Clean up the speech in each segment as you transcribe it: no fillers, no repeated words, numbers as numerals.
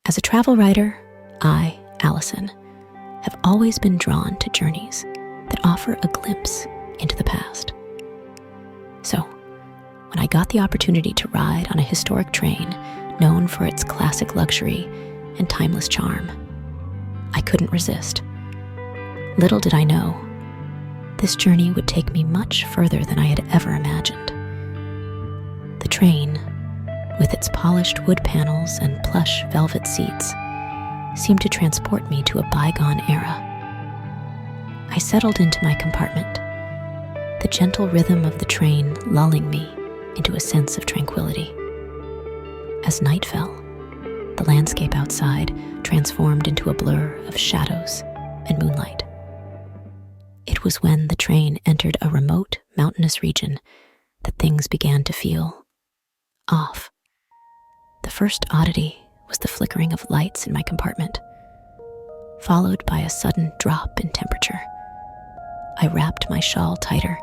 As a travel writer, I, Allison, have always been drawn to journeys that offer a glimpse into the past. So, when I got the opportunity to ride on a historic train known for its classic luxury and timeless charm, I couldn't resist. Little did I know, this journey would take me much further than I had ever imagined. The train, with its polished wood panels and plush velvet seats, seemed to transport me to a bygone era. I settled into my compartment, the gentle rhythm of the train lulling me into a sense of tranquility. As night fell, the landscape outside transformed into a blur of shadows and moonlight. It was when the train entered a remote mountainous region that things began to feel off. The first oddity was the flickering of lights in my compartment, followed by a sudden drop in temperature. I wrapped my shawl tighter,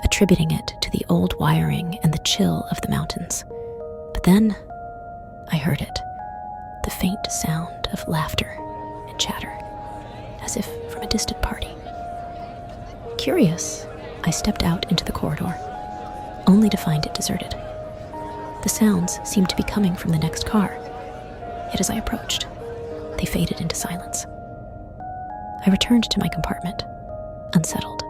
attributing it to the old wiring and the chill of the mountains. But then I heard it, the faint sound of laughter and chatter, as if from a distant party. Curious, I stepped out into the corridor, only to find it deserted. The sounds seemed to be coming from the next car, yet as I approached, they faded into silence. I returned to my compartment, unsettled,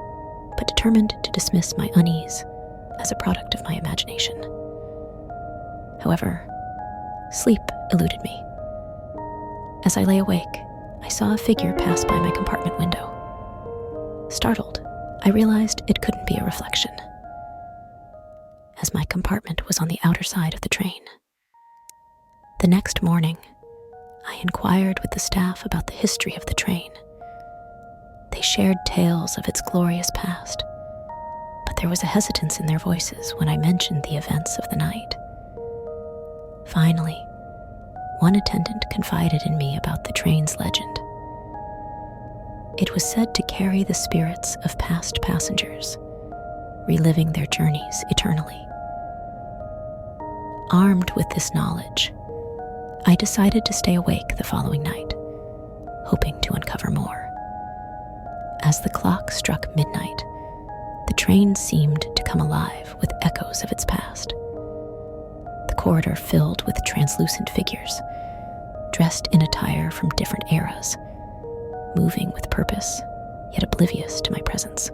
but determined to dismiss my unease as a product of my imagination. However, sleep eluded me. As I lay awake, I saw a figure pass by my compartment window. Startled, I realized it couldn't be a reflection, as my compartment was on the outer side of the train. The next morning, I inquired with the staff about the history of the train. They shared tales of its glorious past, but there was a hesitance in their voices when I mentioned the events of the night. Finally, one attendant confided in me about the train's legend. It was said to carry the spirits of past passengers, reliving their journeys eternally. Armed with this knowledge, I decided to stay awake the following night, hoping to uncover more. As the clock struck midnight, the train seemed to come alive with echoes of its past. The corridor filled with translucent figures, dressed in attire from different eras, moving with purpose, yet oblivious to my presence.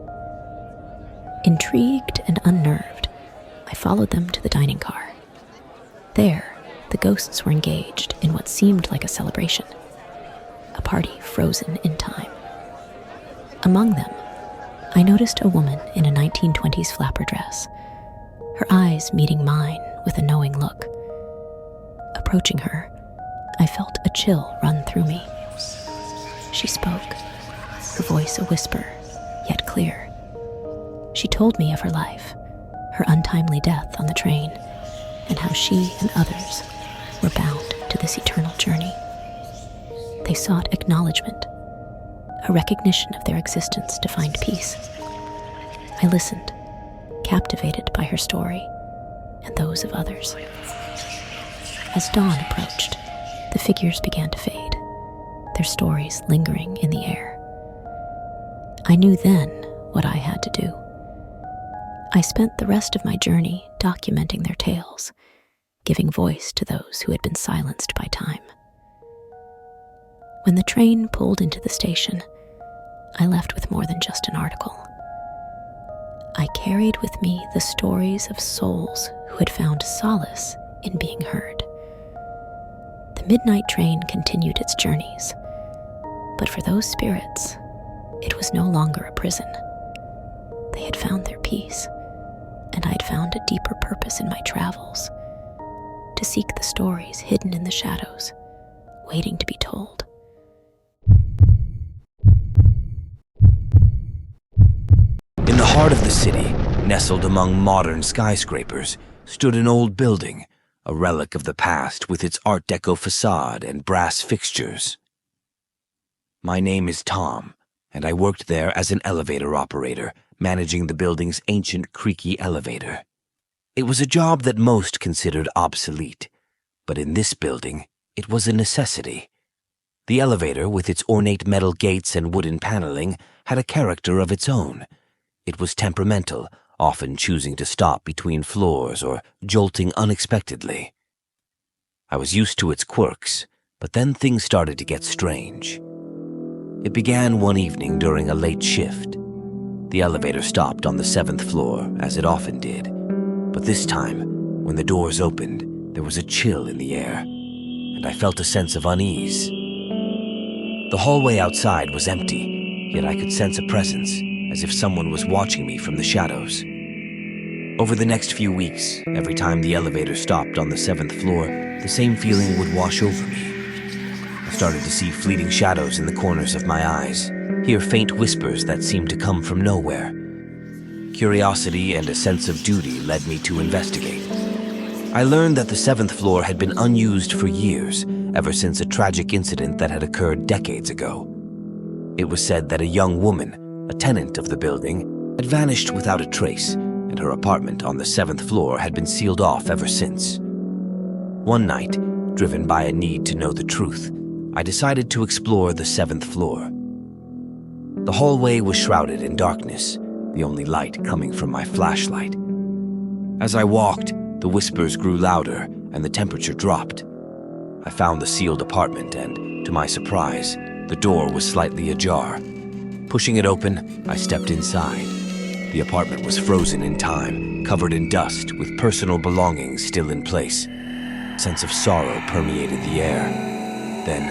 Intrigued and unnerved, I followed them to the dining car. There, the ghosts were engaged in what seemed like a celebration, a party frozen in time. Among them, I noticed a woman in a 1920s flapper dress, her eyes meeting mine with a knowing look. Approaching her, I felt a chill run through me. She spoke, her voice a whisper, yet clear. She told me of her life, her untimely death on the train, and how she and others were bound to this eternal journey. They sought acknowledgement, a recognition of their existence to find peace. I listened, captivated by her story and those of others. As dawn approached, the figures began to fade, their stories lingering in the air. I knew then what I had to do. I spent the rest of my journey documenting their tales, giving voice to those who had been silenced by time. When the train pulled into the station, I left with more than just an article. I carried with me the stories of souls who had found solace in being heard. The midnight train continued its journeys, but for those spirits, it was no longer a prison. They had found their peace, and I had found a deeper purpose in my travels, to seek the stories hidden in the shadows, waiting to be told. In the heart of the city, nestled among modern skyscrapers, stood an old building, a relic of the past with its Art Deco facade and brass fixtures. My name is Tom, and I worked there as an elevator operator, managing the building's ancient creaky elevator. It was a job that most considered obsolete, but in this building, It was a necessity. The elevator, with its ornate metal gates and wooden paneling, had a character of its own. It was temperamental, often choosing to stop between floors or jolting unexpectedly. I was used to its quirks, but then things started to get strange. It began one evening during a late shift. The elevator stopped on the 7th floor, as it often did, but this time, when the doors opened, there was a chill in the air, and I felt a sense of unease. The hallway outside was empty, yet I could sense a presence, as if someone was watching me from the shadows. Over the next few weeks, every time the elevator stopped on the 7th floor, the same feeling would wash over me. I started to see fleeting shadows in the corners of my eyes, hear faint whispers that seemed to come from nowhere. Curiosity and a sense of duty led me to investigate. I learned that the 7th floor had been unused for years, ever since a tragic incident that had occurred decades ago. It was said that a young woman, a tenant of the building, had vanished without a trace, and her apartment on the 7th floor had been sealed off ever since. One night, driven by a need to know the truth, I decided to explore the 7th floor. The hallway was shrouded in darkness, the only light coming from my flashlight. As I walked, the whispers grew louder and the temperature dropped. I found the sealed apartment and, to my surprise, the door was slightly ajar. Pushing it open, I stepped inside. The apartment was frozen in time, covered in dust, with personal belongings still in place. A sense of sorrow permeated the air. Then,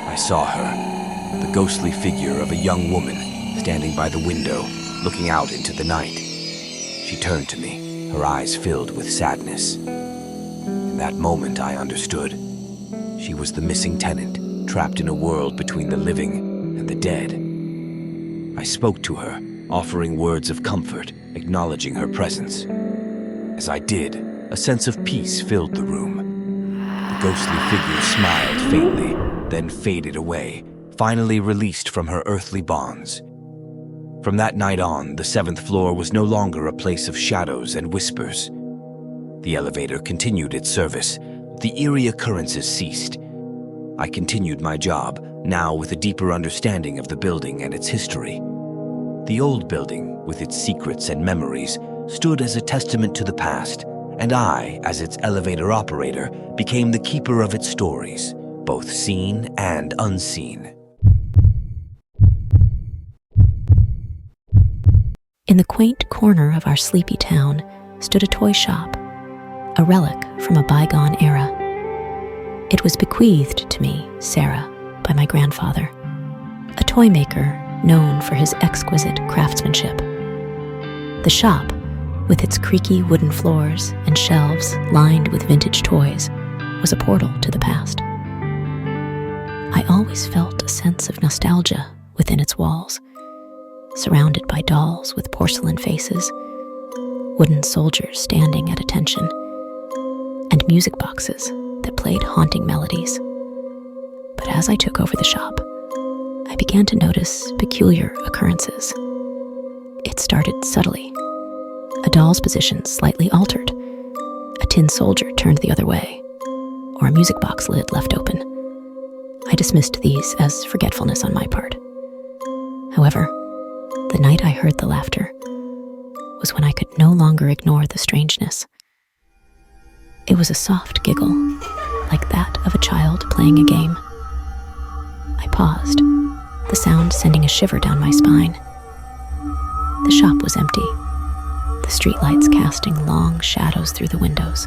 I saw her, the ghostly figure of a young woman standing by the window, looking out into the night. She turned to me, her eyes filled with sadness. In that moment, I understood. She was the missing tenant, trapped in a world between the living and the dead. I spoke to her, offering words of comfort, acknowledging her presence. As I did, a sense of peace filled the room. The ghostly figure smiled faintly, then faded away, finally released from her earthly bonds. From that night on, the 7th floor was no longer a place of shadows and whispers. The elevator continued its service. The eerie occurrences ceased. I continued my job, now with a deeper understanding of the building and its history. The old building, with its secrets and memories, stood as a testament to the past, and I, as its elevator operator, became the keeper of its stories, both seen and unseen. In the quaint corner of our sleepy town stood a toy shop, a relic from a bygone era. It was bequeathed to me, Sarah, by my grandfather, a toy maker known for his exquisite craftsmanship. The shop, with its creaky wooden floors and shelves lined with vintage toys, was a portal to the past. I always felt a sense of nostalgia within its walls, surrounded by dolls with porcelain faces, wooden soldiers standing at attention, and music boxes that played haunting melodies. But as I took over the shop, I began to notice peculiar occurrences. It started subtly. A doll's position slightly altered, a tin soldier turned the other way, or a music box lid left open. I dismissed these as forgetfulness on my part. However, the night I heard the laughter was when I could no longer ignore the strangeness. It was a soft giggle, like that of a child playing a game. I paused, the sound sending a shiver down my spine. The shop was empty, the streetlights casting long shadows through the windows.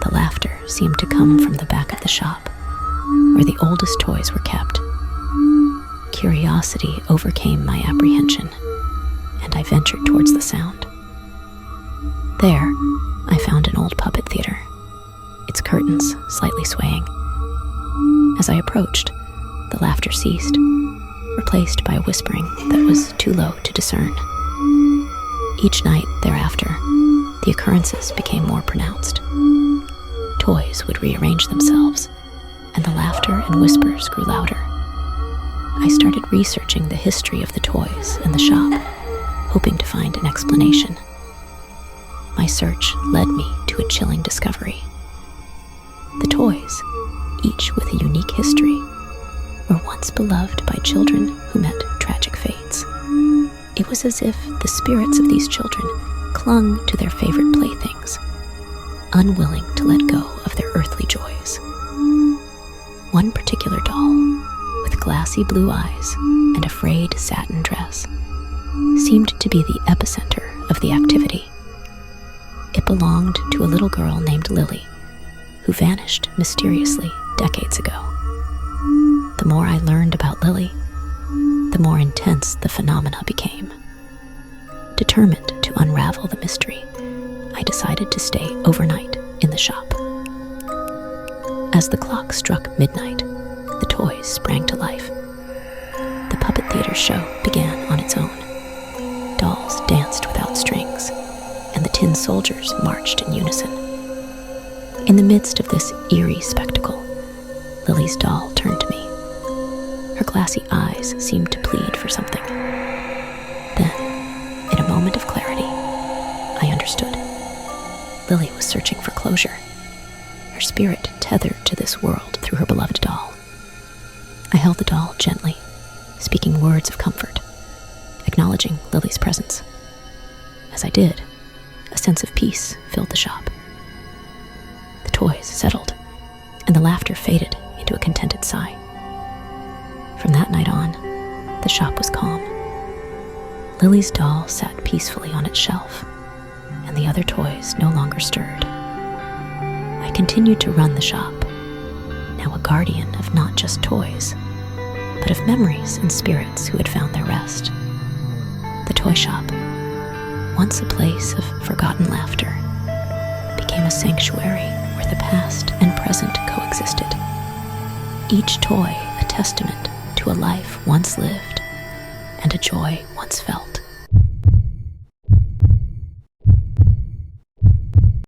The laughter seemed to come from the back of the shop, where the oldest toys were kept. Curiosity overcame my apprehension, and I ventured towards the sound. There, I found an old puppet theater, its curtains slightly swaying. As I approached, the laughter ceased, replaced by a whispering that was too low to discern. Each night thereafter, the occurrences became more pronounced. Toys would rearrange themselves, and the laughter and whispers grew louder. I started researching the history of the toys and the shop, hoping to find an explanation. My search led me to a chilling discovery. The toys, each with a unique history, were once beloved by children who met tragic fates. It was as if the spirits of these children clung to their favorite playthings, unwilling to let go of their earthly joys. One particular doll, with glassy blue eyes and a frayed satin dress, seemed to be the epicenter of the activity. It belonged to a little girl named Lily, who vanished mysteriously decades ago. The more I learned about Lily, the more intense the phenomena became. Determined to unravel the mystery, I decided to stay overnight in the shop. As the clock struck midnight, the toys sprang to life. The puppet theater show began on its own. Dolls danced without strings, and the tin soldiers marched in unison. In the midst of this eerie spectacle, Lily's doll turned to me. Her glassy eyes seemed to plead for something. Then, in a moment of clarity, I understood. Lily was searching for closure, her spirit tethered to this world through her beloved doll. I held the doll gently, speaking words of comfort, acknowledging Lily's presence. As I did, a sense of peace filled the shop. The toys settled, and the laughter faded into a contented sigh. From that night on, the shop was calm. Lily's doll sat peacefully on its shelf, and the other toys no longer stirred. I continued to run the shop, now a guardian of not just toys, but of memories and spirits who had found their rest. The toy shop, once a place of forgotten laughter, became a sanctuary where the past and present coexisted. Each toy a testament to a life once lived and a joy once felt.